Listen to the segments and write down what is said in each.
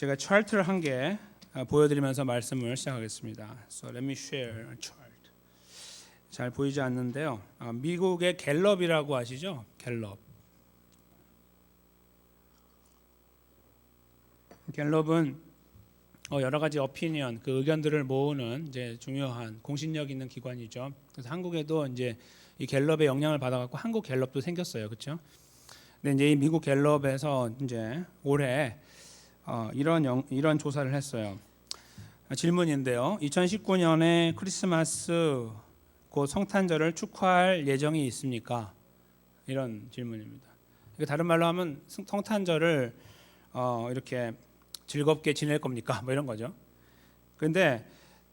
제가 차트를 한 개 보여드리면서 말씀을 시작하겠습니다. So let me share a chart. 잘 보이지 않는데요. 미국의 갤럽이라고 아시죠? 갤럽은 여러 가지 어피니언, 그 의견들을 모으는 이제 중요한 공신력 있는 기관이죠. 그래서 한국에도 이제 이 갤럽의 영향을 받아갖고 한국 갤럽도 생겼어요, 그렇죠? 근데 이제 이 미국 갤럽에서 이제 올해 이런 조사를 했어요. 질문인데요. 2019년에 크리스마스 곧 성탄절을 축하할 예정이 있습니까? 이런 질문입니다. 다른 말로 하면 성탄절을 이렇게 즐겁게 지낼 겁니까? 뭐 이런 거죠. 그런데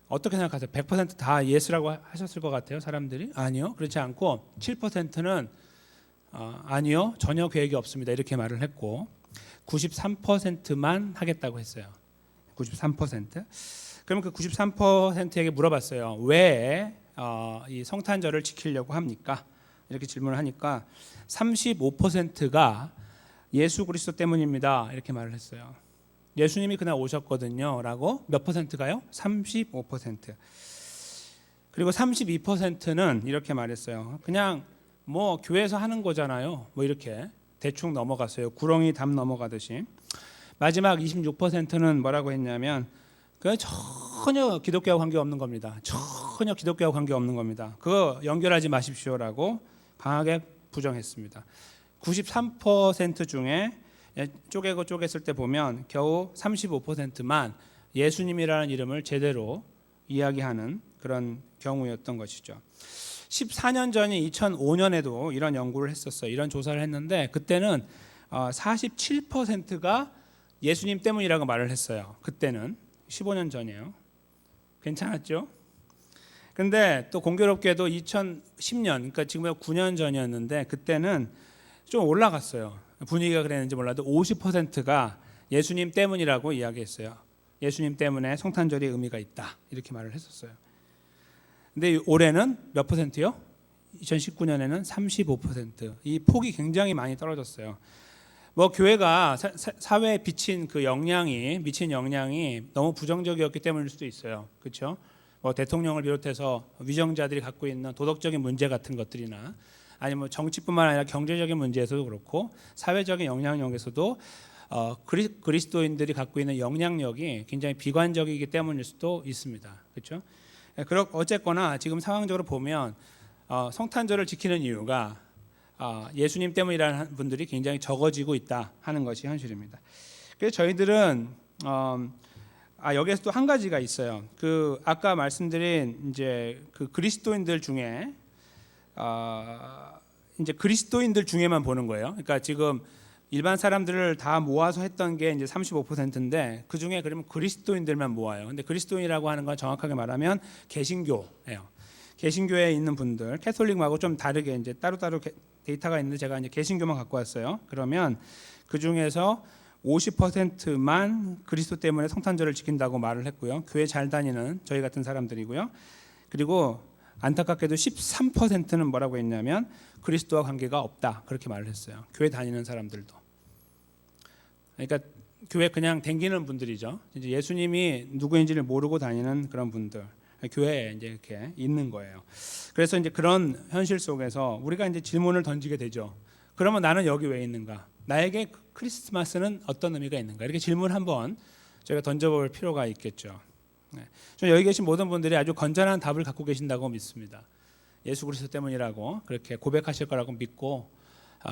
어떻게 생각하세요? 100% 다 예스라고 하셨을 것 같아요, 사람들이? 아니요, 그렇지 않고 7%는 아니요, 전혀 계획이 없습니다, 이렇게 말을 했고 93%만 하겠다고 했어요. 93%. 그럼 그 93%에게 물어봤어요. 왜 이 성탄절을 지키려고 합니까? 이렇게 질문을 하니까 35%가 예수 그리스도 때문입니다, 이렇게 말을 했어요. 예수님이 그날 오셨거든요 라고. 몇 퍼센트가요? 35%. 그리고 32%는 이렇게 말했어요. 그냥 뭐 교회에서 하는 거잖아요, 뭐 이렇게 대충 넘어갔어요. 구렁이 담 넘어가듯이. 마지막 26%는 뭐라고 했냐면 전혀 기독교와 관계없는 겁니다. 전혀 기독교와 관계없는 겁니다. 그거 연결하지 마십시오라고 강하게 부정했습니다. 93% 중에 쪼개고 쪼갰을 때 보면 겨우 35%만 예수님이라는 이름을 제대로 이야기하는 그런 경우였던 것이죠. 14년 전인 2005년에도 이런 연구를 했었어요. 이런 조사를 했는데 그때는 47%가 예수님 때문이라고 말을 했어요. 그때는 15년 전이에요. 괜찮았죠? 근데 또 공교롭게도 2010년, 그러니까 지금 9년 전이었는데 그때는 좀 올라갔어요. 분위기가 그랬는지 몰라도 50%가 예수님 때문이라고 이야기했어요. 예수님 때문에 성탄절이 의미가 있다, 이렇게 말을 했었어요. 근데 올해는 몇 퍼센트요? 2019년에는 35%. 이 폭이 굉장히 많이 떨어졌어요. 뭐 교회가 사회에 미친 영향이 너무 부정적이었기 때문일 수도 있어요. 그렇죠? 뭐 대통령을 비롯해서 위정자들이 갖고 있는 도덕적인 문제 같은 것들이나 아니면 뭐 정치뿐만 아니라 경제적인 문제에서도 그렇고 사회적인 영향력에서도 그리스도인들이 갖고 있는 영향력이 굉장히 비관적이기 때문일 수도 있습니다. 그렇죠? 어쨌거나 지금 상황적으로 보면 성탄절을 지키는 이유가 예수님 때문이라는 분들이 굉장히 적어지고 있다 하는 것이 현실입니다. 그래서 저희들은 여기에서 또 한 가지가 있어요. 그 아까 말씀드린 이제 그 그리스도인들 중에 이제 그리스도인들 중에만 보는 거예요. 그러니까 지금 일반 사람들을 다 모아서 했던 게 이제 35%인데 그 중에 그러면 그리스도인들만 모아요. 근데 그리스도인이라고 하는 건 정확하게 말하면 개신교예요. 개신교에 있는 분들, 캐톨릭하고 좀 다르게 이제 따로따로 데이터가 있는데 제가 이제 개신교만 갖고 왔어요. 그러면 그 중에서 50%만 그리스도 때문에 성탄절을 지킨다고 말을 했고요. 교회 잘 다니는 저희 같은 사람들이고요. 그리고 안타깝게도 13%는 뭐라고 했냐면 그리스도와 관계가 없다, 그렇게 말을 했어요. 교회 다니는 사람들도. 그러니까 교회 그냥 댕기는 분들이죠. 이제 예수님이 누구인지를 모르고 다니는 그런 분들. 교회에 이제 이렇게 있는 거예요. 그래서 이제 그런 현실 속에서 우리가 이제 질문을 던지게 되죠. 그러면 나는 여기 왜 있는가? 나에게 크리스마스는 어떤 의미가 있는가? 이렇게 질문 한번 저희가 던져볼 필요가 있겠죠. 여기 계신 모든 분들이 아주 건전한 답을 갖고 계신다고 믿습니다. 예수 그리스도 때문이라고 그렇게 고백하실 거라고 믿고,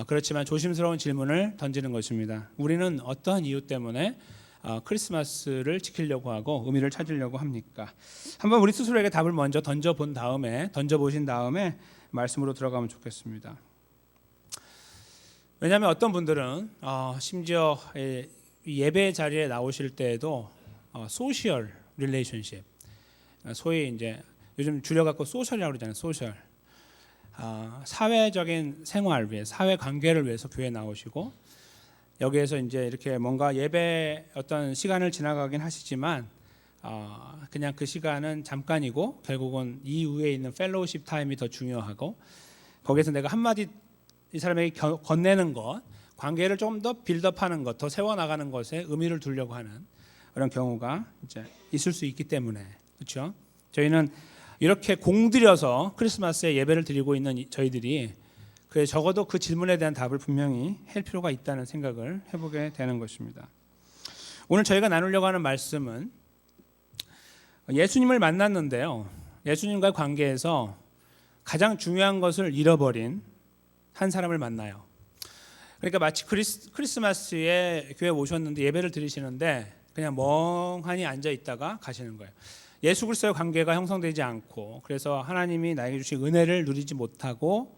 그렇지만 조심스러운 질문을 던지는 것입니다. 우리는 어떠한 이유 때문에 크리스마스를 지키려고 하고 의미를 찾으려고 합니까? 한번 우리 스스로에게 답을 먼저 던져보신 다음에 말씀으로 들어가면 좋겠습니다. 왜냐하면 어떤 분들은 심지어 예배 자리에 나오실 때에도 소셜 릴레이션십, 소위 이제 요즘 줄여갖고 소셜이라고 그러잖아요. 소셜. 사회적인 생활 위해, 사회 관계를 위해서 교회에 나오시고 여기에서 이제 이렇게 뭔가 예배 어떤 시간을 지나가긴 하시지만 그냥 그 시간은 잠깐이고 결국은 이후에 있는 펠로우십 타임이 더 중요하고 거기에서 내가 한마디 이 사람에게 건네는 것, 관계를 좀 더 빌드업하는 것, 더 세워나가는 것에 의미를 두려고 하는 그런 경우가 이제 있을 수 있기 때문에 그렇죠. 저희는 이렇게 공들여서 크리스마스에 예배를 드리고 있는 저희들이 적어도 그 질문에 대한 답을 분명히 할 필요가 있다는 생각을 해보게 되는 것입니다. 오늘 저희가 나누려고 하는 말씀은 예수님을 만났는데요. 예수님과의 관계에서 가장 중요한 것을 잃어버린 한 사람을 만나요. 그러니까 마치 크리스마스에 교회 오셨는데 예배를 드리시는데 그냥 멍하니 앉아 있다가 가시는 거예요. 예수 그리스도의 관계가 형성되지 않고 그래서 하나님이 나에게 주신 은혜를 누리지 못하고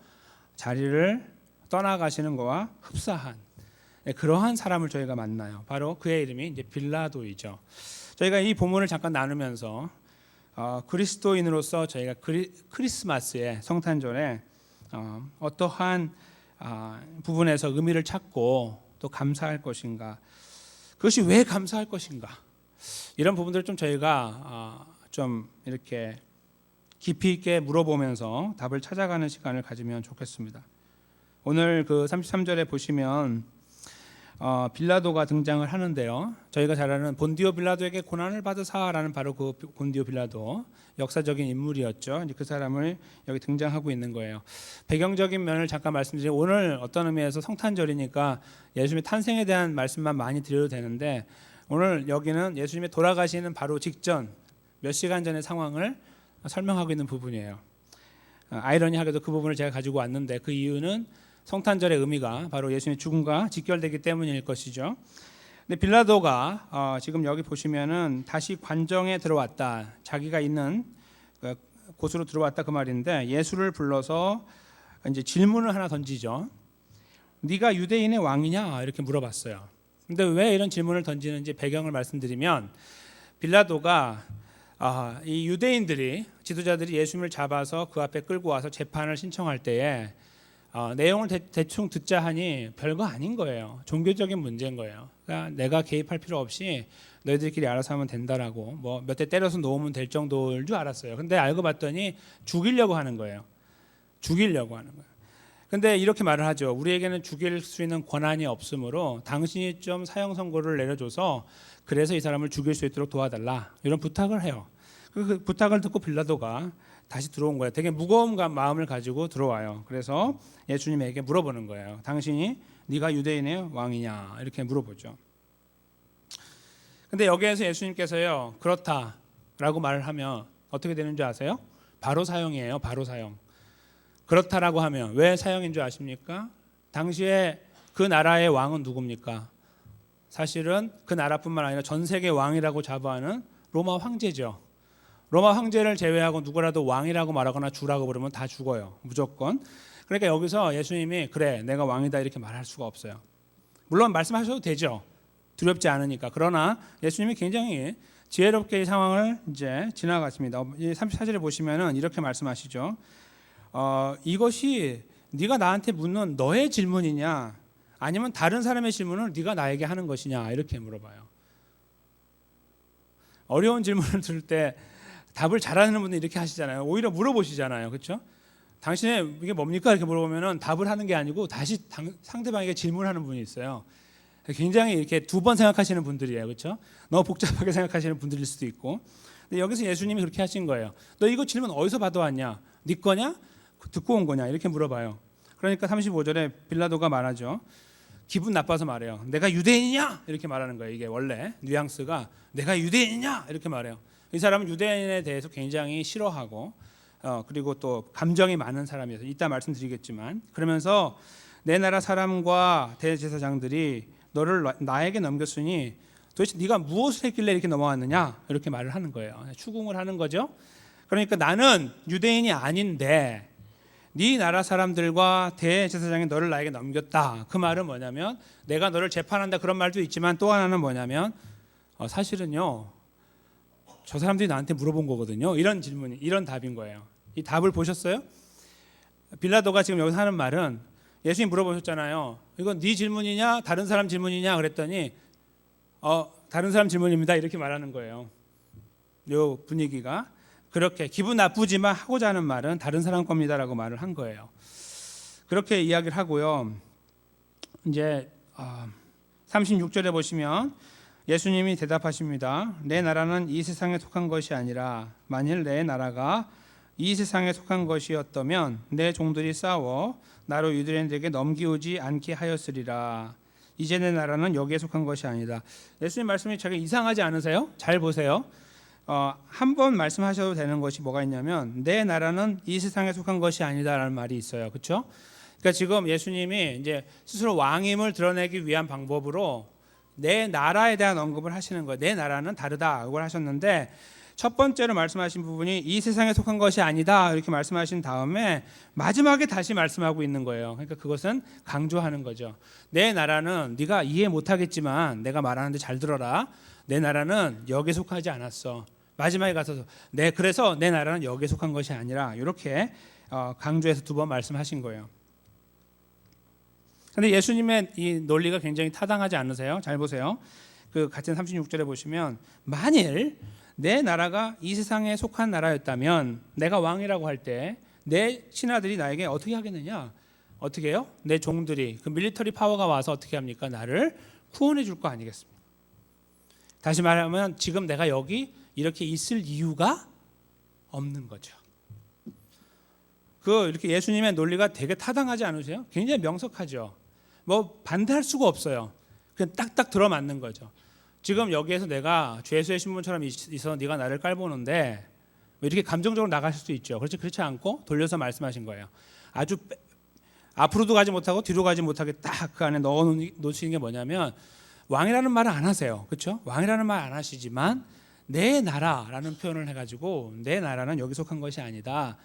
자리를 떠나가시는 거와 흡사한 그러한 사람을 저희가 만나요. 바로 그의 이름이 이제 빌라도이죠. 저희가 이 본문을 잠깐 나누면서 그리스도인으로서 저희가 크리스마스에 성탄절에 어떠한 부분에서 의미를 찾고 또 감사할 것인가, 그것이 왜 감사할 것인가, 이런 부분들을 좀 저희가 좀 이렇게 깊이 있게 물어보면서 답을 찾아가는 시간을 가지면 좋겠습니다. 오늘 그 33절에 보시면 빌라도가 등장을 하는데요. 저희가 잘 아는 본디오 빌라도에게 고난을 받으사라는 바로 그 본디오 빌라도, 역사적인 인물이었죠. 이제 그 사람을 여기 등장하고 있는 거예요. 배경적인 면을 잠깐 말씀드리면, 오늘 어떤 의미에서 성탄절이니까 예수님의 탄생에 대한 말씀만 많이 드려도 되는데, 오늘 여기는 예수님이 돌아가시는 바로 직전 몇 시간 전의 상황을 설명하고 있는 부분이에요. 아이러니하게도 그 부분을 제가 가지고 왔는데, 그 이유는 성탄절의 의미가 바로 예수님의 죽음과 직결되기 때문일 것이죠. 근데 빌라도가 지금 여기 보시면은 다시 관정에 들어왔다, 자기가 있는 곳으로 들어왔다 그 말인데, 예수를 불러서 이제 질문을 하나 던지죠. 네가 유대인의 왕이냐 이렇게 물어봤어요. 근데 왜 이런 질문을 던지는지 배경을 말씀드리면, 빌라도가 이 유대인들이, 지도자들이 예수님을 잡아서 그 앞에 끌고 와서 재판을 신청할 때에 내용을 대충 듣자 하니 별거 아닌 거예요. 종교적인 문제인 거예요. 그러니까 내가 개입할 필요 없이 너희들끼리 알아서 하면 된다라고, 뭐 몇 대 때려서 놓으면 될 정도일 줄 알았어요. 근데 알고 봤더니 죽이려고 하는 거예요. 죽이려고 하는 거예요. 근데 이렇게 말을 하죠. 우리에게는 죽일 수 있는 권한이 없으므로 당신이 좀 사형 선고를 내려줘서 그래서 이 사람을 죽일 수 있도록 도와달라, 이런 부탁을 해요. 그 부탁을 듣고 빌라도가 다시 들어온 거예요. 되게 무거운 마음을 가지고 들어와요. 그래서 예수님에게 물어보는 거예요. 당신이 네가 유대인의 왕이냐 이렇게 물어보죠. 근데 여기에서 예수님께서요, 그렇다라고 말을 하면 어떻게 되는 줄 아세요? 바로 사형이에요. 바로 사형. 그렇다라고 하면 왜 사형인 줄 아십니까? 당시에 그 나라의 왕은 누굽니까? 사실은 그 나라뿐만 아니라 전 세계 왕이라고 자부하는 로마 황제죠. 로마 황제를 제외하고 누구라도 왕이라고 말하거나 주라고 부르면 다 죽어요. 무조건. 그러니까 여기서 예수님이 그래 내가 왕이다 이렇게 말할 수가 없어요. 물론 말씀하셔도 되죠. 두렵지 않으니까. 그러나 예수님이 굉장히 지혜롭게 이 상황을 이제 지나갔습니다. 34절에 보시면은 이렇게 말씀하시죠. 이것이 네가 나한테 묻는 너의 질문이냐, 아니면 다른 사람의 질문을 네가 나에게 하는 것이냐 이렇게 물어봐요. 어려운 질문을 들을 때 답을 잘하는 분들 이렇게 하시잖아요. 오히려 물어보시잖아요. 그렇죠? 당신의 이게 뭡니까? 이렇게 물어보면 답을 하는 게 아니고 다시 상대방에게 질문하는 분이 있어요. 굉장히 이렇게 두 번 생각하시는 분들이에요. 그렇죠? 너무 복잡하게 생각하시는 분들일 수도 있고. 근데 여기서 예수님이 그렇게 하신 거예요. 너 이거 질문 어디서 받아왔냐? 네 거냐? 듣고 온 거냐? 이렇게 물어봐요. 그러니까 35절에 빌라도가 말하죠. 기분 나빠서 말해요. 내가 유대인이냐? 이렇게 말하는 거예요. 이게 원래 뉘앙스가 내가 유대인이냐? 이렇게 말해요. 이 사람은 유대인에 대해서 굉장히 싫어하고 그리고 또 감정이 많은 사람이어서 이따 말씀드리겠지만, 그러면서 내 나라 사람과 대제사장들이 너를 나에게 넘겼으니 도대체 네가 무엇을 했길래 이렇게 넘어왔느냐 이렇게 말을 하는 거예요. 추궁을 하는 거죠. 그러니까 나는 유대인이 아닌데 네 나라 사람들과 대제사장이 너를 나에게 넘겼다. 그 말은 뭐냐면 내가 너를 재판한다 그런 말도 있지만, 또 하나는 뭐냐면 사실은요 저 사람들이 나한테 물어본 거거든요. 이런 질문이, 이런 답인 거예요. 이 답을 보셨어요? 빌라도가 지금 여기서 하는 말은, 예수님 물어보셨잖아요. 이건 네 질문이냐 다른 사람 질문이냐 그랬더니 다른 사람 질문입니다 이렇게 말하는 거예요. 요 분위기가 그렇게 기분 나쁘지만 하고자 하는 말은 다른 사람 겁니다라고 말을 한 거예요. 그렇게 이야기를 하고요. 이제 36절에 보시면 예수님이 대답하십니다. 내 나라는 이 세상에 속한 것이 아니라 만일 내 나라가 이 세상에 속한 것이었다면 내 종들이 싸워 나로 유대인들에게 넘기오지 않게 하였으리라. 이제 내 나라는 여기에 속한 것이 아니다. 예수님 말씀이 되게 이상하지 않으세요? 잘 보세요. 한 번 말씀하셔도 되는 것이 뭐가 있냐면 내 나라는 이 세상에 속한 것이 아니다라는 말이 있어요. 그렇죠? 그러니까 지금 예수님이 이제 스스로 왕임을 드러내기 위한 방법으로 내 나라에 대한 언급을 하시는 거예요. 내 나라는 다르다 이걸 하셨는데 첫 번째로 말씀하신 부분이 이 세상에 속한 것이 아니다 이렇게 말씀하신 다음에 마지막에 다시 말씀하고 있는 거예요. 그러니까 그것은 강조하는 거죠. 내 나라는 네가 이해 못하겠지만 내가 말하는데 잘 들어라. 내 나라는 여기에 속하지 않았어. 마지막에 가서 그래서 내 나라는 여기에 속한 것이 아니라 이렇게 강조해서 두 번 말씀하신 거예요. 근데 예수님의 이 논리가 굉장히 타당하지 않으세요? 잘 보세요. 그 같은 36절에 보시면 만일 내 나라가 이 세상에 속한 나라였다면 내가 왕이라고 할 때 내 신하들이 나에게 어떻게 하겠느냐? 어떻게 해요? 내 종들이 그 밀리터리 파워가 와서 어떻게 합니까? 나를 구원해 줄 거 아니겠습니까? 다시 말하면 지금 내가 여기 이렇게 있을 이유가 없는 거죠. 이렇게 예수님의 논리가 되게 타당하지 않으세요? 굉장히 명석하죠. 뭐 반대할 수가 없어요. 그냥 딱딱 들어맞는 거죠. 지금 여기에서 내가 죄수의 신분처럼 있어서 네가 나를 깔보는데 이렇게 감정적으로 나가실 수 있죠. 그렇지 않고 돌려서 말씀하신 거예요. 아주 앞으로도 가지 못하고 뒤로 가지 못하게 딱 그 안에 넣어 놓으시는 게 뭐냐면 왕이라는 말을 안 하세요. 그렇죠? 왕이라는 말 안 하시지만 내 나라라는 표현을 해가지고 내 나라는 여기 속한 것이 아니다.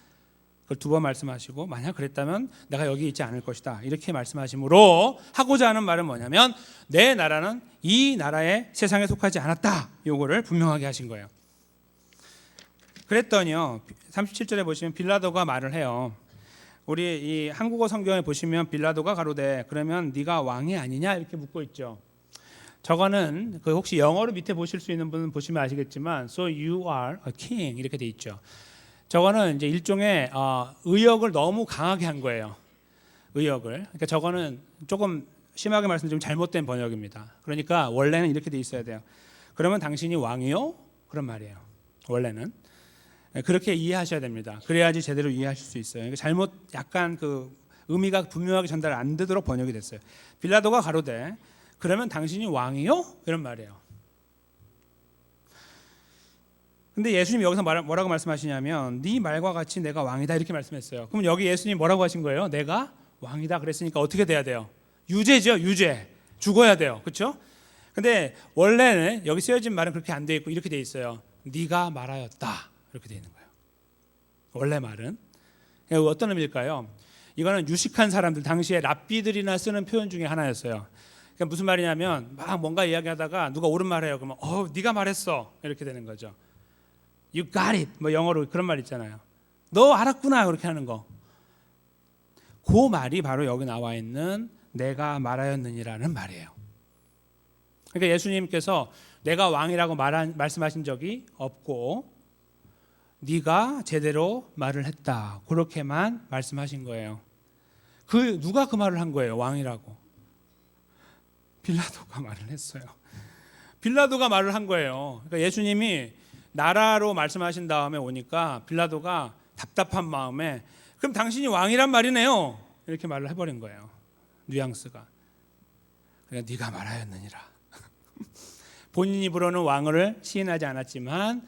그걸 두 번 말씀하시고 만약 그랬다면 내가 여기 있지 않을 것이다. 이렇게 말씀하심으로 하고자 하는 말은 뭐냐면 내 나라는 이 나라의 세상에 속하지 않았다. 요거를 분명하게 하신 거예요. 그랬더니요. 37절에 보시면 빌라도가 말을 해요. 우리 이 한국어 성경에 보시면 빌라도가 가로되 그러면 네가 왕이 아니냐 이렇게 묻고 있죠. 저거는 그 혹시 영어로 밑에 보실 수 있는 분은 보시면 아시겠지만 So you are a king 이렇게 돼 있죠. 저거는 이제 일종의 의역을 너무 강하게 한 거예요. 의역을. 그러니까 저거는 조금 심하게 말씀드리면 잘못된 번역입니다. 그러니까 원래는 이렇게 돼 있어야 돼요. 그러면 당신이 왕이요? 그런 말이에요. 원래는 그렇게 이해하셔야 됩니다. 그래야지 제대로 이해하실 수 있어요. 그러니까 잘못 약간 그 의미가 분명하게 전달 안 되도록 번역이 됐어요. 빌라도가 가로되 그러면 당신이 왕이요? 이런 말이에요. 근데 예수님이 여기서 뭐라고 말씀하시냐면 네 말과 같이 내가 왕이다 이렇게 말씀했어요. 그럼 여기 예수님 뭐라고 하신 거예요? 내가 왕이다 그랬으니까 어떻게 돼야 돼요? 유죄죠. 유죄. 죽어야 돼요. 그렇죠? 근데 원래는 여기 쓰여진 말은 그렇게 안 돼 있고 이렇게 돼 있어요. 네가 말하였다. 이렇게 돼 있는 거예요. 원래 말은. 어떤 의미일까요? 이거는 유식한 사람들 당시에 랍비들이나 쓰는 표현 중에 하나였어요. 그러니까 무슨 말이냐면 막 뭔가 이야기하다가 누가 옳은 말해요. 그러면 네가 말했어. 이렇게 되는 거죠. You got it. 뭐 영어로 그런 말 있잖아요. 너 알았구나. 그렇게 하는 거. 그 말이 바로 여기 나와 있는 내가 말하였느니라는 말이에요. 그러니까 예수님께서 내가 왕이라고 말씀하신 적이 없고 네가 제대로 말을 했다. 그렇게만 말씀하신 거예요. 누가 그 말을 한 거예요? 왕이라고. 빌라도가 말을 했어요. 빌라도가 말을 한 거예요. 그러니까 예수님이 나라로 말씀하신 다음에 오니까 빌라도가 답답한 마음에 그럼 당신이 왕이란 말이네요. 이렇게 말을 해버린 거예요. 뉘앙스가. 그러니까 네가 말하였느니라. 본인 입으로는 왕을 시인하지 않았지만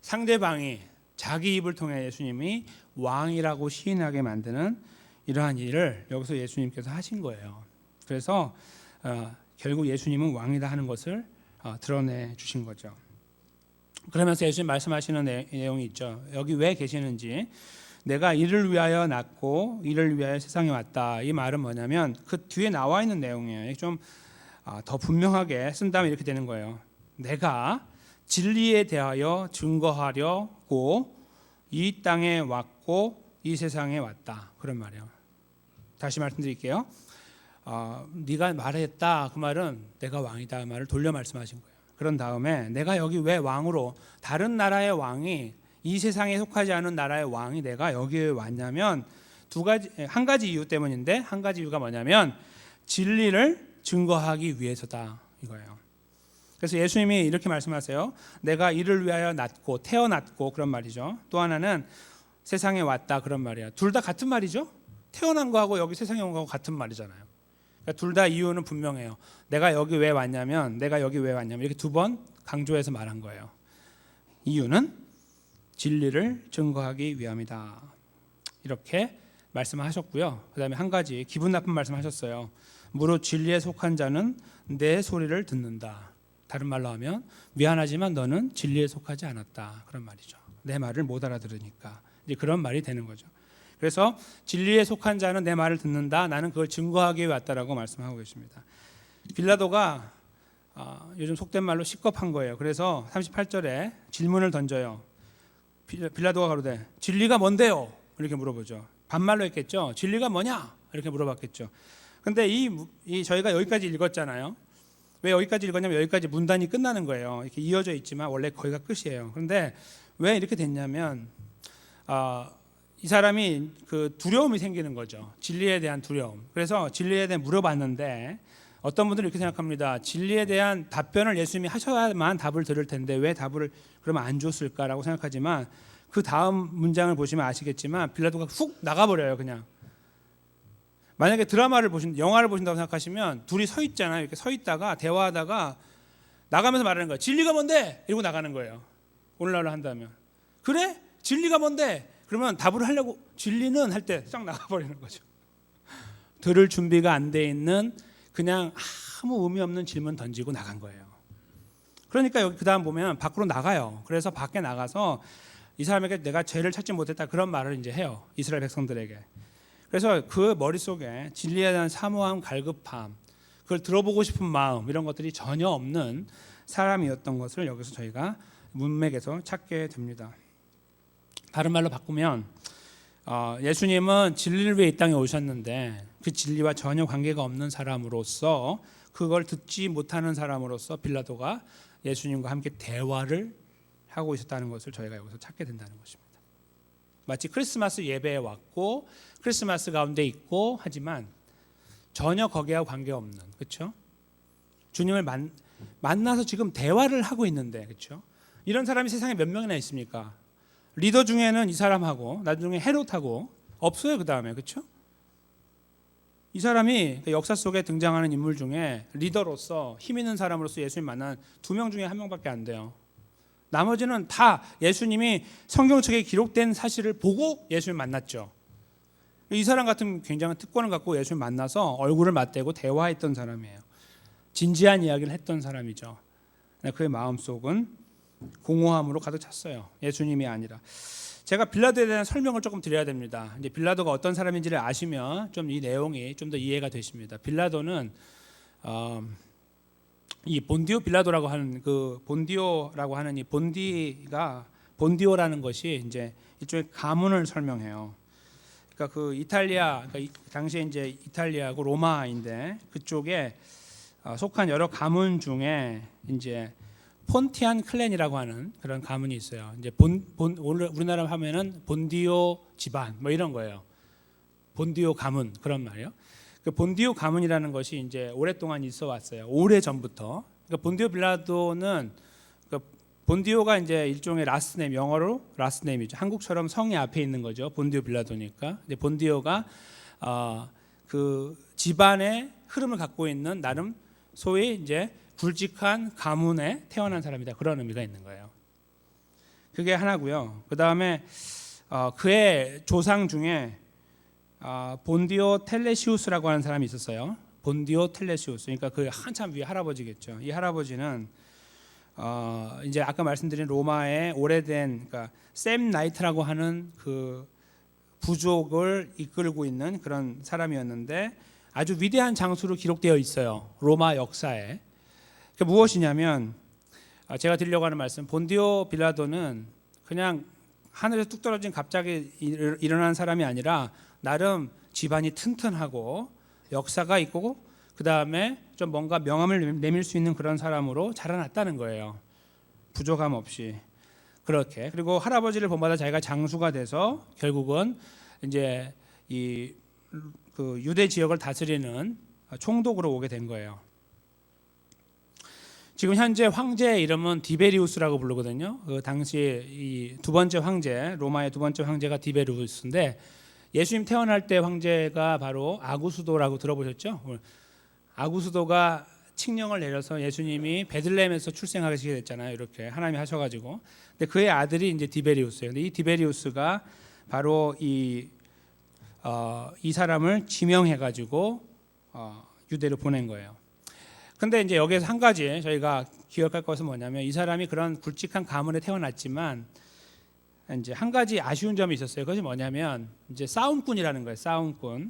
상대방이 자기 입을 통해 예수님이 왕이라고 시인하게 만드는 이러한 일을 여기서 예수님께서 하신 거예요. 그래서 결국 예수님은 왕이다 하는 것을 드러내 주신 거죠. 그러면서 예수님 말씀하시는 내용이 있죠. 여기 왜 계시는지 내가 이를 위하여 낳고 이를 위하여 세상에 왔다. 이 말은 뭐냐면 그 뒤에 나와 있는 내용이에요. 좀 더 분명하게 쓴다면 이렇게 되는 거예요. 내가 진리에 대하여 증거하려고 이 땅에 왔고 이 세상에 왔다. 그런 말이에요. 다시 말씀드릴게요. 네가 말했다. 그 말은 내가 왕이다. 그 말을 돌려 말씀하신 거예요. 그런 다음에 내가 여기 왜 왕으로 다른 나라의 왕이 이 세상에 속하지 않은 나라의 왕이 내가 여기에 왔냐면 한 가지 이유 때문인데 한 가지 이유가 뭐냐면 진리를 증거하기 위해서다 이거예요. 그래서 예수님이 이렇게 말씀하세요. 내가 이를 위하여 낳고 태어났고, 그런 말이죠. 또 하나는 세상에 왔다, 그런 말이야. 둘 다 같은 말이죠. 태어난 거하고 여기 세상에 온 거하고 같은 말이잖아요. 그러니까 둘 다 이유는 분명해요. 내가 여기 왜 왔냐면 이렇게 두 번 강조해서 말한 거예요. 이유는 진리를 증거하기 위함이다, 이렇게 말씀하셨고요. 그 다음에 한 가지 기분 나쁜 말씀하셨어요. 무릇 진리에 속한 자는 내 소리를 듣는다. 다른 말로 하면 미안하지만 너는 진리에 속하지 않았다, 그런 말이죠. 내 말을 못 알아들으니까 이제 그런 말이 되는 거죠. 그래서 진리에 속한 자는 내 말을 듣는다, 나는 그걸 증거하기 위해 왔다라고 말씀하고 계십니다. 빌라도가 요즘 속된 말로 시겁한 거예요. 그래서 38절에 질문을 던져요. 빌라도가 가로되 진리가 뭔데요? 이렇게 물어보죠. 반말로 했겠죠. 진리가 뭐냐? 이렇게 물어봤겠죠. 근데 저희가 여기까지 읽었잖아요. 왜 여기까지 읽었냐면 여기까지 문단이 끝나는 거예요. 이렇게 이어져 있지만 원래 거기가 끝이에요. 그런데 왜 이렇게 됐냐면 이 사람이 그 두려움이 생기는 거죠. 진리에 대한 두려움. 그래서 진리에 대해 물어봤는데 어떤 분들은 이렇게 생각합니다. 진리에 대한 답변을 예수님이 하셔야만 답을 들을 텐데 왜 답을 그러면 안 줬을까라고 생각하지만 그 다음 문장을 보시면 아시겠지만 빌라도가 훅 나가버려요. 그냥 만약에 영화를 보신다고 생각하시면 둘이 서 있잖아요. 이렇게 서 있다가 대화하다가 나가면서 말하는 거예요. 진리가 뭔데? 이러고 나가는 거예요. 오늘날로 한다면 그래? 진리가 뭔데? 그러면 답을 하려고 진리는 할 때 싹 나가버리는 거죠. 들을 준비가 안 돼 있는 그냥 아무 의미 없는 질문 던지고 나간 거예요. 그러니까 여기 그 다음 보면 밖으로 나가요. 그래서 밖에 나가서 이 사람에게 내가 죄를 찾지 못했다, 그런 말을 이제 해요. 이스라엘 백성들에게. 그래서 그 머릿속에 진리에 대한 사모함, 갈급함, 그걸 들어보고 싶은 마음, 이런 것들이 전혀 없는 사람이었던 것을 여기서 저희가 문맥에서 찾게 됩니다. 다른 말로 바꾸면 예수님은 진리를 위해 이 땅에 오셨는데 그 진리와 전혀 관계가 없는 사람으로서, 그걸 듣지 못하는 사람으로서 빌라도가 예수님과 함께 대화를 하고 있었다는 것을 저희가 여기서 찾게 된다는 것입니다. 마치 크리스마스 예배에 왔고 크리스마스 가운데 있고 하지만 전혀 거기와 관계없는, 그렇죠? 주님을 만나서 지금 대화를 하고 있는데, 그렇죠? 이런 사람이 세상에 몇 명이나 있습니까? 리더 중에는 이 사람하고 나중에 헤롯하고 없어요. 그 다음에, 그렇죠? 이 사람이 역사 속에 등장하는 인물 중에 리더로서 힘 있는 사람으로서 예수님 만난 2명 중에 1명밖에 안 돼요. 나머지는 다 예수님이 성경책에 기록된 사실을 보고 예수님 만났죠. 이 사람 같은 굉장한 특권을 갖고 예수님 만나서 얼굴을 맞대고 대화했던 사람이에요. 진지한 이야기를 했던 사람이죠. 그의 마음속은 공허함으로 가득 찼어요. 예수님이 아니라. 제가 빌라도에 대한 설명을 조금 드려야 됩니다. 이제 빌라도가 어떤 사람인지를 아시면 좀 이 내용이 좀 더 이해가 되십니다. 빌라도는 이 본디오 빌라도라고 하는 이 본디오라는 것이 이제 일종의 가문을 설명해요. 그러니까 그 이탈리아, 그러니까 당시에 이제 이탈리아하고 로마인데 그쪽에 속한 여러 가문 중에 이제 폰티안 클랜이라고 하는 그런 가문이 있어요. 이제 우리나라 하면은 본디오 집안 뭐 이런 거예요. 본디오 가문, 그런 말이에요. 그 본디오 가문이라는 것이 이제 오랫동안 있어 왔어요. 오래 전부터. 그러니까 본디오 빌라도는 본디오가 이제 일종의 라스트네임, 영어로 라스트네임이죠. 한국처럼 성이 앞에 있는 거죠. 본디오 빌라도니까. 근데 본디오가 그 집안의 흐름을 갖고 있는 나름 소위 이제 굵직한 가문에 태어난 사람이다, 그런 의미가 있는 거예요. 그게 하나고요. 그 다음에 그의 조상 중에 본디오 텔레시우스라고 하는 사람이 있었어요. 본디오 텔레시우스, 그러니까 그 한참 위에 할아버지겠죠. 이 할아버지는 이제 아까 말씀드린 로마의 오래된, 그러니까 샘 나이트라고 하는 그 부족을 이끌고 있는 그런 사람이었는데 아주 위대한 장수로 기록되어 있어요. 로마 역사에. 그 무엇이냐면 제가 드리려고 하는 말씀, 본디오 빌라도는 그냥 하늘에서 뚝 떨어진 갑자기 일어난 사람이 아니라 나름 집안이 튼튼하고 역사가 있고 그 다음에 좀 뭔가 명함을 내밀 수 있는 그런 사람으로 자라났다는 거예요. 부족함 없이 그렇게. 그리고 할아버지를 본받아 자기가 장수가 돼서 결국은 이제 그 유대 지역을 다스리는 총독으로 오게 된 거예요. 지금 현재 황제의 이름은 디베리우스라고 부르거든요. 그 당시 이 두 번째 황제, 로마의 두 번째 황제가 디베리우스인데, 예수님 태어날 때 황제가 바로 아구수도라고 들어보셨죠? 아구수도가 칙령을 내려서 예수님이 베들레헴에서 출생하게 됐잖아요. 이렇게 하나님이 하셔가지고. 근데 그의 아들이 이제 디베리우스예요. 근데 이 디베리우스가 바로 이 사람을 지명해가지고 유대로 보낸 거예요. 근데 이제 여기에서 한 가지 저희가 기억할 것은 뭐냐면, 이 사람이 그런 굵직한 가문에 태어났지만 이제 한 가지 아쉬운 점이 있었어요. 그것이 뭐냐면 이제 싸움꾼이라는 거예요. 싸움꾼.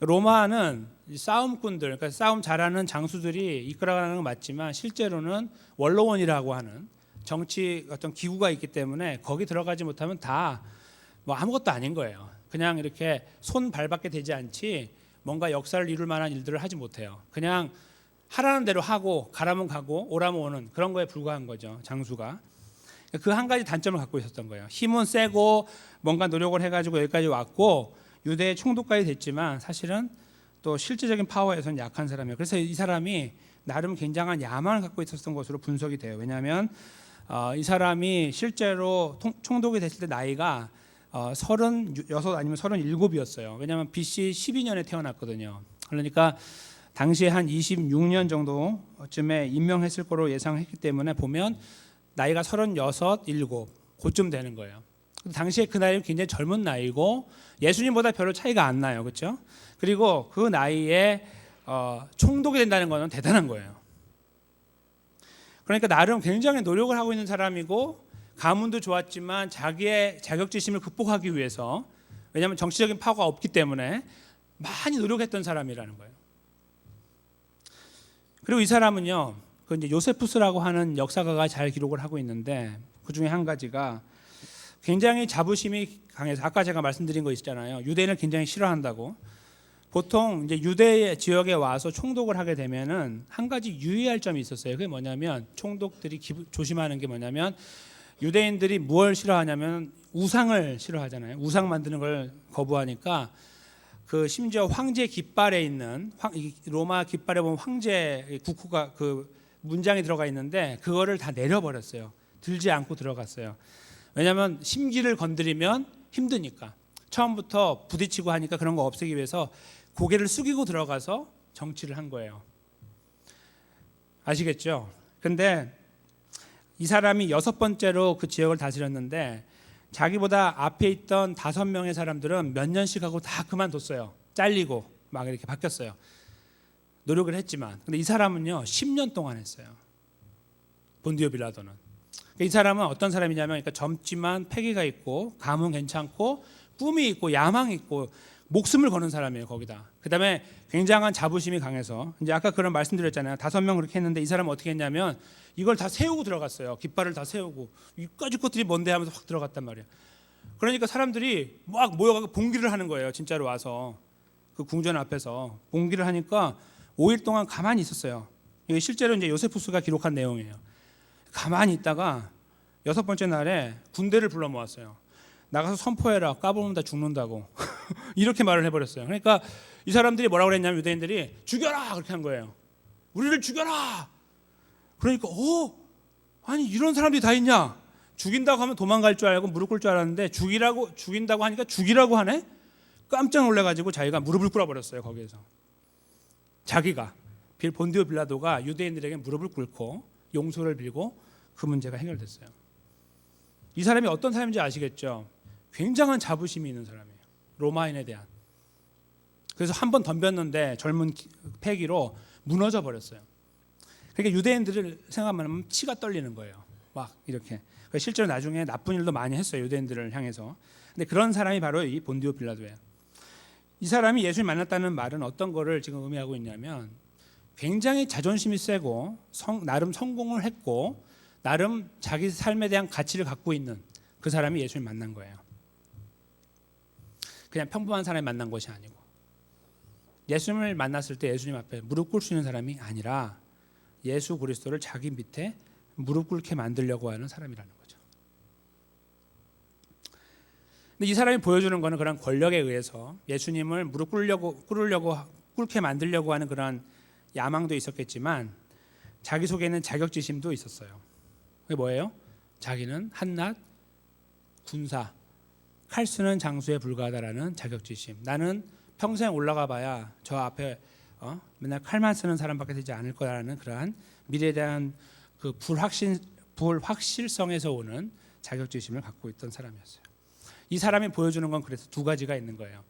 로마는 싸움꾼들, 그러니까 싸움 잘하는 장수들이 이끌어가는 건 맞지만 실제로는 원로원이라고 하는 정치 어떤 기구가 있기 때문에 거기 들어가지 못하면 다 뭐 아무것도 아닌 거예요. 그냥 이렇게 손 발밖에 되지 않지 뭔가 역사를 이룰 만한 일들을 하지 못해요. 그냥 하라는 대로 하고 가라면 가고 오라면 오는 그런 거에 불과한 거죠, 장수가. 그 한 가지 단점을 갖고 있었던 거예요. 힘은 세고 뭔가 노력을 해가지고 여기까지 왔고 유대의 총독까지 됐지만 사실은 또 실제적인 파워에서는 약한 사람이에요. 그래서 이 사람이 나름 굉장한 야망을 갖고 있었던 것으로 분석이 돼요. 왜냐하면 이 사람이 실제로 총독이 됐을 때 나이가 36 아니면 37이었어요. 왜냐하면 BC 12년에 태어났거든요. 그러니까 당시에 한 26년 정도쯤에 임명했을 거로 예상했기 때문에 보면 나이가 36, 7 그쯤 되는 거예요. 당시에 그 나이는 굉장히 젊은 나이고 예수님보다 별로 차이가 안 나요, 그렇죠? 그리고 그 나이에 총독이 된다는 것은 대단한 거예요. 그러니까 나름 굉장히 노력을 하고 있는 사람이고 가문도 좋았지만 자기의 자격지심을 극복하기 위해서, 왜냐하면 정치적인 파워가 없기 때문에 많이 노력했던 사람이라는 거예요. 그리고 이 사람은요, 그 이제 요세푸스라고 하는 역사가가 잘 기록을 하고 있는데 그 중에 한 가지가 굉장히 자부심이 강해서, 아까 제가 말씀드린 거 있잖아요. 유대인을 굉장히 싫어한다고. 보통 이제 유대 지역에 와서 총독을 하게 되면은 한 가지 유의할 점이 있었어요. 그게 뭐냐면 총독들이 조심하는 게 뭐냐면, 유대인들이 무엇을 싫어하냐면 우상을 싫어하잖아요. 우상 만드는 걸 거부하니까 그 심지어 황제 깃발에 있는 로마 깃발에 보면 황제 국호가 그 문장이 들어가 있는데 그거를 다 내려버렸어요. 들지 않고 들어갔어요. 왜냐하면 심기를 건드리면 힘드니까. 처음부터 부딪히고 하니까 그런 거 없애기 위해서 고개를 숙이고 들어가서 정치를 한 거예요. 아시겠죠? 근데 이 사람이 6번째로 그 지역을 다스렸는데 자기보다 앞에 있던 5명의 사람들은 몇 년씩 하고 다 그만뒀어요. 잘리고 막 이렇게 바뀌었어요. 노력을 했지만. 근데 이 사람은요 10년 동안 했어요. 본디오 빌라도는. 이 사람은 어떤 사람이냐면, 그러니까 젊지만 패기가 있고 감은 괜찮고 꿈이 있고 야망이 있고 목숨을 거는 사람이에요. 거기다. 그다음에 굉장한 자부심이 강해서, 이제 아까 그런 말씀드렸잖아요. 5명 그렇게 했는데 이 사람은 어떻게 했냐면 이걸 다 세우고 들어갔어요. 깃발을 다 세우고 이까지 것들이 뭔데 하면서 확 들어갔단 말이에요. 그러니까 사람들이 막 모여가지고 봉기를 하는 거예요. 진짜로 와서 그 궁전 앞에서 봉기를 하니까 5일 동안 가만히 있었어요. 이게 실제로 이제 요세푸스가 기록한 내용이에요. 가만히 있다가 6번째 날에 군대를 불러 모았어요. 나가서 선포해라. 까불면 다 죽는다고. 이렇게 말을 해버렸어요. 그러니까 이 사람들이 뭐라고 그랬냐면, 유대인들이 죽여라 그렇게 한 거예요. 우리를 죽여라. 그러니까 아니 이런 사람들이 다 있냐. 죽인다고 하면 도망갈 줄 알고 무릎 꿇을 줄 알았는데 죽인다고 하니까 죽이라고 하네. 깜짝 놀라가지고 자기가 무릎을 꿇어버렸어요. 거기에서 자기가 본디오 빌라도가 유대인들에게 무릎을 꿇고 용서를 빌고 그 문제가 해결됐어요. 이 사람이 어떤 사람인지 아시겠죠? 굉장한 자부심이 있는 사람이에요. 로마인에 대한. 그래서 한 번 덤볐는데 젊은 패기로 무너져 버렸어요. 그러니까 유대인들을 생각하면 치가 떨리는 거예요. 막 이렇게. 실제로 나중에 나쁜 일도 많이 했어요. 유대인들을 향해서. 근데 그런 사람이 바로 이 본디오 빌라도예요. 이 사람이 예수님 만났다는 말은 어떤 거를 지금 의미하고 있냐면, 굉장히 자존심이 세고 나름 성공을 했고 나름 자기 삶에 대한 가치를 갖고 있는 그 사람이 예수님 만난 거예요. 그냥 평범한 사람이 만난 것이 아니고, 예수님을 만났을 때 예수님 앞에 무릎 꿇을 수 있는 사람이 아니라 예수 그리스도를 자기 밑에 무릎 꿇게 만들려고 하는 사람이라는 거죠. 근데 이 사람이 보여주는 거는 그런 권력에 의해서 예수님을 무릎 꿇게 만들려고 하는 그런 야망도 있었겠지만, 자기 속에 있는 자격지심도 있었어요. 그게 뭐예요? 자기는 한낱 군사, 칼 쓰는 장수에 불과하다라는 자격지심. 나는 평생 올라가 봐야 저 앞에 맨날 칼만 쓰는 사람밖에 되지 않을 거라는 그러한 미래에 대한 그 불확실성에서 오는 자격지심을 갖고 있던 사람이었어요. 이 사람이 보여주는 건 그래서 두 가지가 있는 거예요.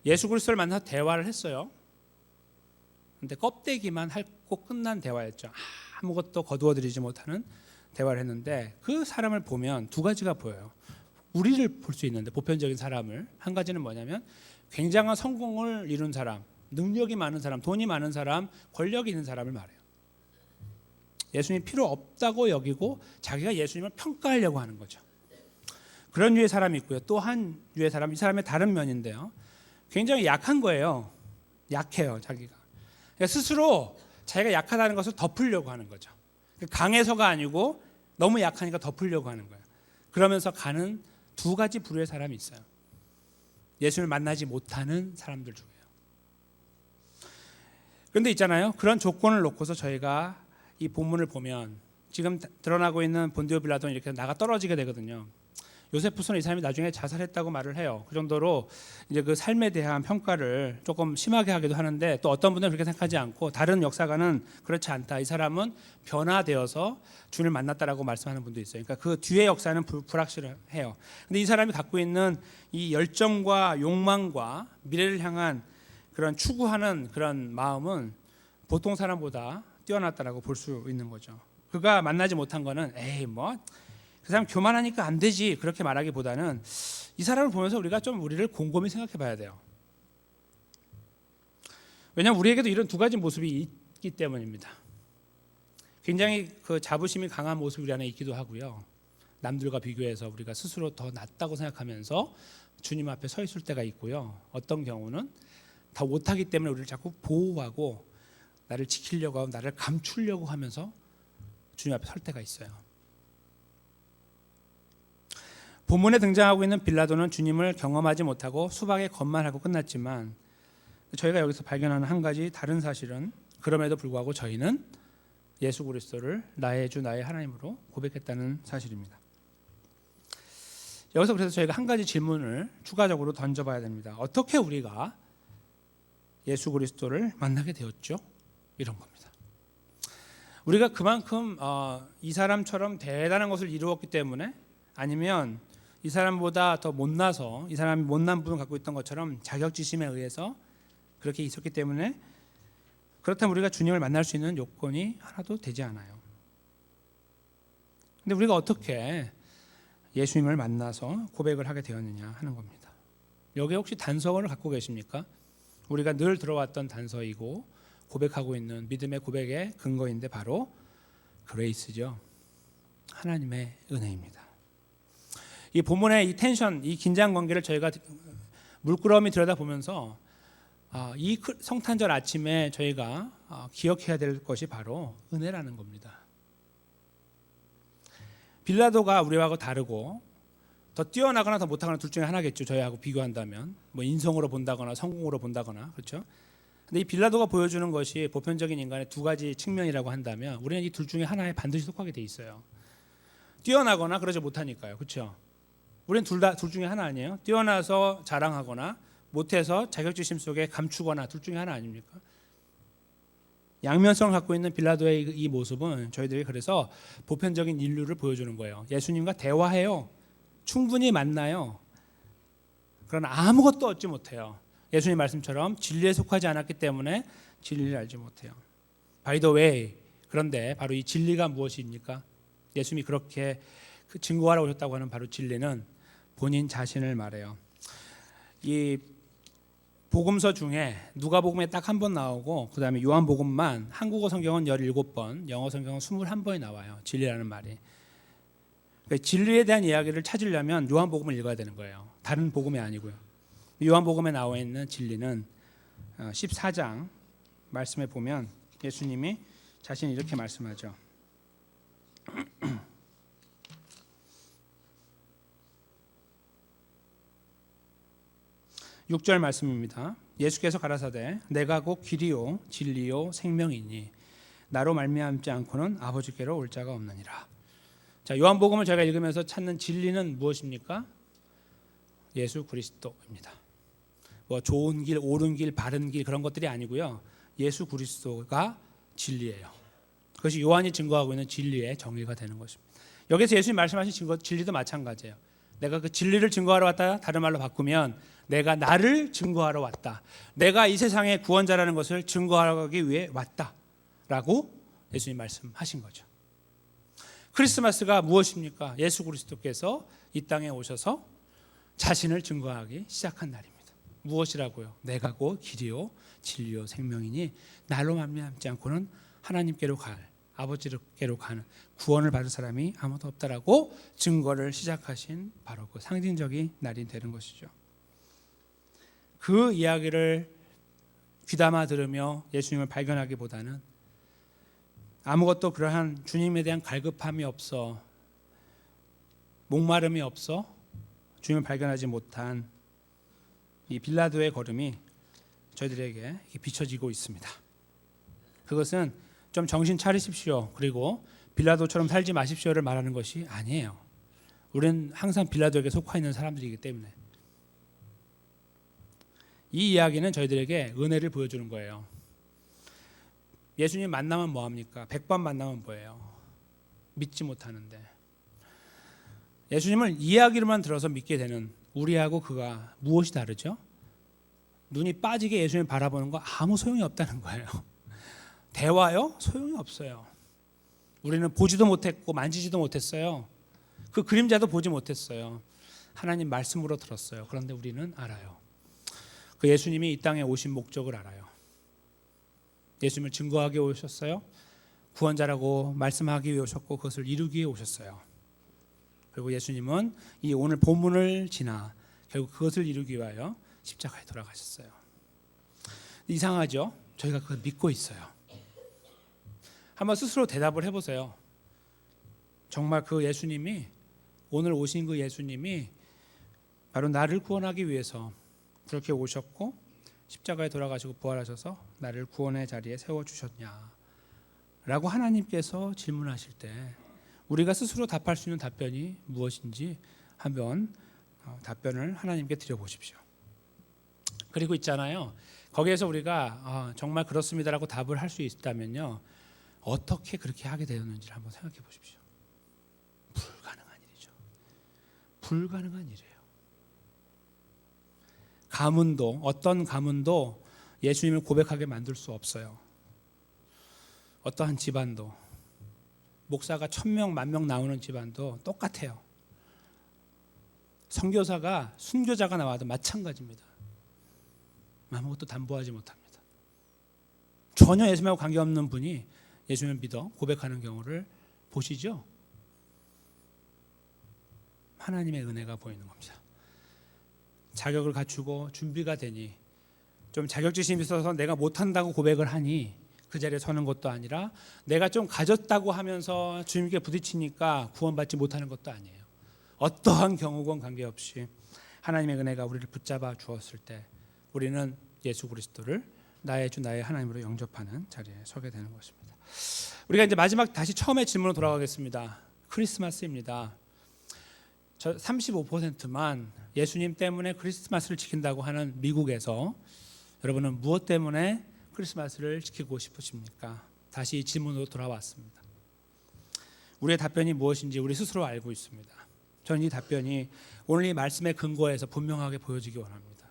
예수 그리스도를 만나서 대화를 했어요. 근데 껍데기만 핥고 끝난 대화였죠. 아무것도 거두어들이지 못하는 대화를 했는데 그 사람을 보면 두 가지가 보여요. 우리를 볼 수 있는데 보편적인 사람을 한 가지는 뭐냐면 굉장한 성공을 이룬 사람, 능력이 많은 사람, 돈이 많은 사람, 권력이 있는 사람을 말해요. 예수님 필요 없다고 여기고 자기가 예수님을 평가하려고 하는 거죠. 그런 류의 사람이 있고요. 또 한 류의 사람, 이 사람의 다른 면인데요. 굉장히 약한 거예요. 약해요, 자기가. 그러니까 스스로 자기가 약하다는 것을 덮으려고 하는 거죠. 강해서가 아니고 너무 약하니까 덮으려고 하는 거예요. 그러면서 가는 두 가지 부류의 사람이 있어요. 예수를 만나지 못하는 사람들 중에요. 그런데 있잖아요. 그런 조건을 놓고서 저희가 이 본문을 보면 지금 드러나고 있는 본디오 빌라도는 이렇게 나가 떨어지게 되거든요. 요세푸스는 이 사람이 나중에 자살했다고 말을 해요. 그 정도로 이제 그 삶에 대한 평가를 조금 심하게 하기도 하는데 또 어떤 분들은 그렇게 생각하지 않고 다른 역사가는 그렇지 않다. 이 사람은 변화되어서 주님을 만났다라고 말씀하는 분도 있어요. 그러니까 그 뒤의 역사는 불확실해요. 근데 이 사람이 갖고 있는 이 열정과 욕망과 미래를 향한 그런 추구하는 그런 마음은 보통 사람보다 뛰어났다라고 볼 수 있는 거죠. 그가 만나지 못한 거는 에이 뭐 그 사람 교만하니까 안 되지 그렇게 말하기보다는 이 사람을 보면서 우리가 좀 우리를 곰곰이 생각해 봐야 돼요. 왜냐하면 우리에게도 이런 두 가지 모습이 있기 때문입니다. 굉장히 그 자부심이 강한 모습이 우리 안에 있기도 하고요. 남들과 비교해서 우리가 스스로 더 낫다고 생각하면서 주님 앞에 서 있을 때가 있고요. 어떤 경우는 다 못하기 때문에 우리를 자꾸 보호하고 나를 지키려고 하고 나를 감추려고 하면서 주님 앞에 설 때가 있어요. 본문에 등장하고 있는 빌라도는 주님을 경험하지 못하고 수박에 겁만 하고 끝났지만 저희가 여기서 발견하는 한 가지 다른 사실은 그럼에도 불구하고 저희는 예수 그리스도를 나의 주 나의 하나님으로 고백했다는 사실입니다. 여기서 그래서 저희가 한 가지 질문을 추가적으로 던져봐야 됩니다. 어떻게 우리가 예수 그리스도를 만나게 되었죠? 이런 겁니다. 우리가 그만큼 이 사람처럼 대단한 것을 이루었기 때문에 아니면 이 사람보다 더 못나서 이 사람이 못난 부분을 갖고 있던 것처럼 자격지심에 의해서 그렇게 있었기 때문에 그렇다면 우리가 주님을 만날 수 있는 요건이 하나도 되지 않아요. 근데 우리가 어떻게 예수님을 만나서 고백을 하게 되었느냐 하는 겁니다. 여기에 혹시 단서를 갖고 계십니까? 우리가 늘 들어왔던 단서이고 고백하고 있는 믿음의 고백의 근거인데 바로 그레이스죠. 하나님의 은혜입니다. 이 본문의 이 텐션, 이 긴장 관계를 저희가 물끄러미 들여다보면서 이 성탄절 아침에 저희가 기억해야 될 것이 바로 은혜라는 겁니다. 빌라도가 우리하고 다르고 더 뛰어나거나 더 못하거나 둘 중에 하나겠죠. 저희하고 비교한다면 뭐 인성으로 본다거나 성공으로 본다거나 그렇죠. 근데 이 빌라도가 보여주는 것이 보편적인 인간의 두 가지 측면이라고 한다면 우리는 이 둘 중에 하나에 반드시 속하게 돼 있어요. 뛰어나거나 그러지 못하니까요. 그렇죠. 우리는 둘 중에 하나 아니에요. 뛰어나서 자랑하거나 못해서 자격지심 속에 감추거나 둘 중에 하나 아닙니까? 양면성을 갖고 있는 빌라도의 이 모습은 저희들이 그래서 보편적인 인류를 보여주는 거예요. 예수님과 대화해요. 충분히 만나요. 그러나 아무것도 얻지 못해요. 예수님 말씀처럼 진리에 속하지 않았기 때문에 진리를 알지 못해요. By the way, 그런데 바로 이 진리가 무엇입니까? 예수님이 그렇게 증거하러 오셨다고 하는 바로 진리는 본인 자신을 말해요. 이 복음서 중에 누가복음에 딱 한 번 나오고 그다음에 요한복음만 한국어 성경은 17번, 영어 성경은 21번이 나와요. 진리라는 말이. 그러니까 진리에 대한 이야기를 찾으려면 요한복음을 읽어야 되는 거예요. 다른 복음이 아니고요. 요한복음에 나와 있는 진리는 14장 말씀에 보면 예수님이 자신이 이렇게 말씀하죠. 6절 말씀입니다. 예수께서 가라사대 내가 곧 길이요 진리요 생명이니 나로 말미암지 않고는 아버지께로 올 자가 없느니라. 자, 요한복음을 제가 읽으면서 찾는 진리는 무엇입니까? 예수 그리스도입니다. 뭐 좋은 길, 옳은 길, 바른 길 그런 것들이 아니고요. 예수 그리스도가 진리예요. 그것이 요한이 증거하고 있는 진리의 정의가 되는 것입니다. 여기서 예수님 말씀하신 증거, 진리도 마찬가지예요. 내가 그 진리를 증거하러 왔다. 다른 말로 바꾸면 내가 나를 증거하러 왔다. 내가 이 세상의 구원자라는 것을 증거하기 위해 왔다라고 예수님 말씀하신 거죠. 크리스마스가 무엇입니까? 예수 그리스도께서 이 땅에 오셔서 자신을 증거하기 시작한 날입니다. 무엇이라고요? 내가 곧 길이요 진리요 생명이니 나로 말미암지 않고는 하나님께로 아버지께로 가는 구원을 받을 사람이 아무도 없다라고 증거를 시작하신 바로 그 상징적인 날이 되는 것이죠. 그 이야기를 귀담아 들으며 예수님을 발견하기보다는 아무것도 그러한 주님에 대한 갈급함이 없어, 목마름이 없어 주님을 발견하지 못한 이 빌라도의 걸음이 저희들에게 비춰지고 있습니다. 그것은 좀 정신 차리십시오. 그리고 빌라도처럼 살지 마십시오를 말하는 것이 아니에요. 우리는 항상 빌라도에게 속하 있는 사람들이기 때문에 이 이야기는 저희들에게 은혜를 보여주는 거예요. 예수님 만나면 뭐합니까? 100번 만나면 뭐예요? 믿지 못하는데 예수님을 이야기로만 들어서 믿게 되는 우리하고 그가 무엇이 다르죠? 눈이 빠지게 예수님을 바라보는 거 아무 소용이 없다는 거예요. 대화요? 소용이 없어요. 우리는 보지도 못했고 만지지도 못했어요. 그 그림자도 보지 못했어요. 하나님 말씀으로 들었어요. 그런데 우리는 알아요. 그 예수님이 이 땅에 오신 목적을 알아요. 예수님을 증거하기 위해 오셨어요. 구원자라고 말씀하기 위해 오셨고 그것을 이루기 위해 오셨어요. 그리고 예수님은 이 오늘 본문을 지나 결국 그것을 이루기 위하여 십자가에 돌아가셨어요. 이상하죠? 저희가 그걸 믿고 있어요. 한번 스스로 대답을 해보세요. 정말 그 예수님이 오늘 오신 그 예수님이 바로 나를 구원하기 위해서 그렇게 오셨고 십자가에 돌아가시고 부활하셔서 나를 구원의 자리에 세워주셨냐 라고 하나님께서 질문하실 때 우리가 스스로 답할 수 있는 답변이 무엇인지 한번 답변을 하나님께 드려보십시오. 그리고 있잖아요. 거기에서 우리가 정말 그렇습니다라고 답을 할 수 있다면요. 어떻게 그렇게 하게 되었는지를 한번 생각해 보십시오. 불가능한 일이죠. 불가능한 일이에요. 가문도 어떤 가문도 예수님을 고백하게 만들 수 없어요. 어떠한 집안도 목사가 1000명, 10,000명 나오는 집안도 똑같아요. 선교사가 순교자가 나와도 마찬가지입니다. 아무것도 담보하지 못합니다. 전혀 예수님하고 관계없는 분이 예수님을 믿어 고백하는 경우를 보시죠. 하나님의 은혜가 보이는 겁니다. 자격을 갖추고 준비가 되니 좀 자격지심이 있어서 내가 못한다고 고백을 하니 그 자리에 서는 것도 아니라 내가 좀 가졌다고 하면서 주님께 부딪히니까 구원받지 못하는 것도 아니에요. 어떠한 경우건 관계없이 하나님의 은혜가 우리를 붙잡아 주었을 때 우리는 예수 그리스도를 나의 주 나의 하나님으로 영접하는 자리에 서게 되는 것입니다. 우리가 이제 마지막 다시 처음의 질문으로 돌아가겠습니다. 크리스마스입니다. 35%만 예수님 때문에 크리스마스를 지킨다고 하는 미국에서 여러분은 무엇 때문에 크리스마스를 지키고 싶으십니까? 다시 이 질문으로 돌아왔습니다. 우리의 답변이 무엇인지 우리 스스로 알고 있습니다. 저는 이 답변이 오늘 이 말씀의 근거에서 분명하게 보여지기 원합니다.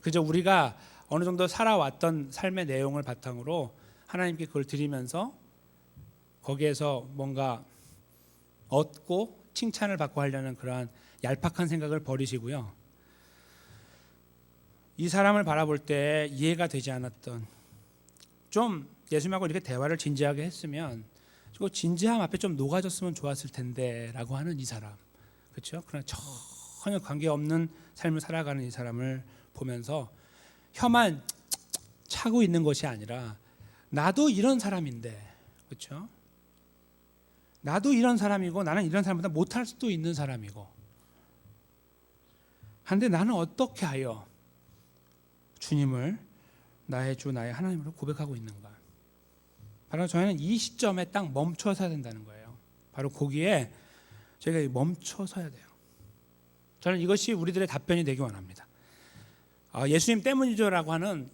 그저 우리가 어느 정도 살아왔던 삶의 내용을 바탕으로 하나님께 그걸 드리면서 거기에서 뭔가 얻고 칭찬을 받고 하려는 그러한 얄팍한 생각을 버리시고요. 이 사람을 바라볼 때 이해가 되지 않았던 좀 예수님하고 이렇게 대화를 진지하게 했으면 그 진지함 앞에 좀 녹아졌으면 좋았을 텐데라고 하는 이 사람, 그렇죠? 그러나 전혀 관계없는 삶을 살아가는 이 사람을 보면서 혀만 차고 있는 것이 아니라 나도 이런 사람인데, 그렇죠? 나도 이런 사람이고 나는 이런 사람보다 못할 수도 있는 사람이고 한데 나는 어떻게 하여 주님을 나의 주 나의 하나님으로 고백하고 있는가? 바로 저희는 이 시점에 딱 멈춰 서야 된다는 거예요. 바로 거기에 저희가 멈춰 서야 돼요. 저는 이것이 우리들의 답변이 되기 원합니다. 예수님 때문이죠라고 하는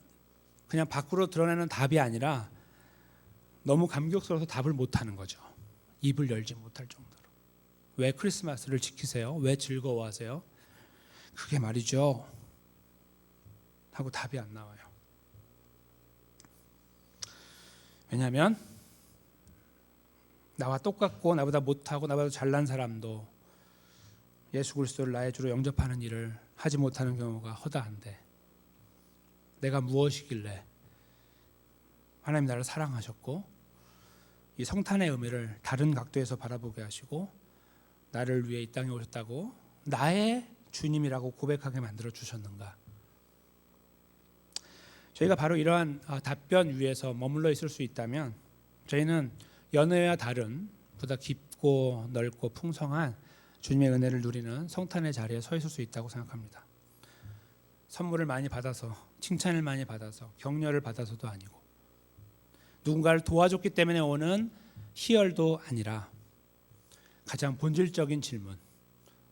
그냥 밖으로 드러내는 답이 아니라 너무 감격스러워서 답을 못하는 거죠. 입을 열지 못할 정도로. 왜 크리스마스를 지키세요? 왜 즐거워하세요? 그게 말이죠 하고 답이 안 나와요. 왜냐하면 나와 똑같고 나보다 못하고 나보다 잘난 사람도 예수 그리스도를 나의 주로 영접하는 일을 하지 못하는 경우가 허다한데, 내가 무엇이길래 하나님 나를 사랑하셨고 이 성탄의 의미를 다른 각도에서 바라보게 하시고 나를 위해 이 땅에 오셨다고 나의 주님이라고 고백하게 만들어 주셨는가? 저희가 바로 이러한 답변 위에서 머물러 있을 수 있다면 저희는 연회와 다른 보다 깊고 넓고 풍성한 주님의 은혜를 누리는 성탄의 자리에 서 있을 수 있다고 생각합니다. 선물을 많이 받아서, 칭찬을 많이 받아서, 격려를 받아서도 아니고, 누군가를 도와줬기 때문에 오는 희열도 아니라 가장 본질적인 질문,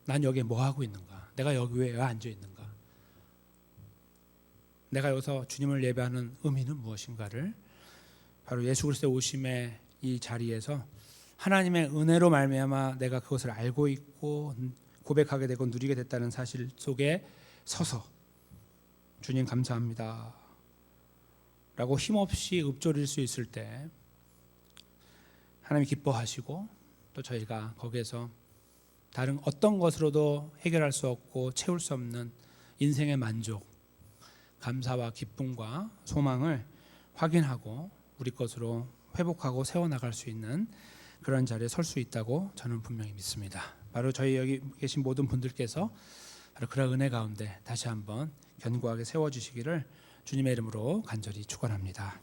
난 여기에 뭐 하고 있는가? 내가 여기 왜 앉아 있는가? 내가 여기서 주님을 예배하는 의미는 무엇인가를 바로 예수 그리스도의 오심의 이 자리에서 하나님의 은혜로 말미암아 내가 그것을 알고 있고 고백하게 되고 누리게 됐다는 사실 속에 서서 주님 감사합니다 라고 힘없이 읊조릴 수 있을 때 하나님이 기뻐하시고 또 저희가 거기에서 다른 어떤 것으로도 해결할 수 없고 채울 수 없는 인생의 만족, 감사와 기쁨과 소망을 확인하고 우리 것으로 회복하고 세워나갈 수 있는 그런 자리에 설 수 있다고 저는 분명히 믿습니다. 바로 저희 여기 계신 모든 분들께서 바로 그런 은혜 가운데 다시 한번 견고하게 세워주시기를 주님의 이름으로 간절히 축원합니다.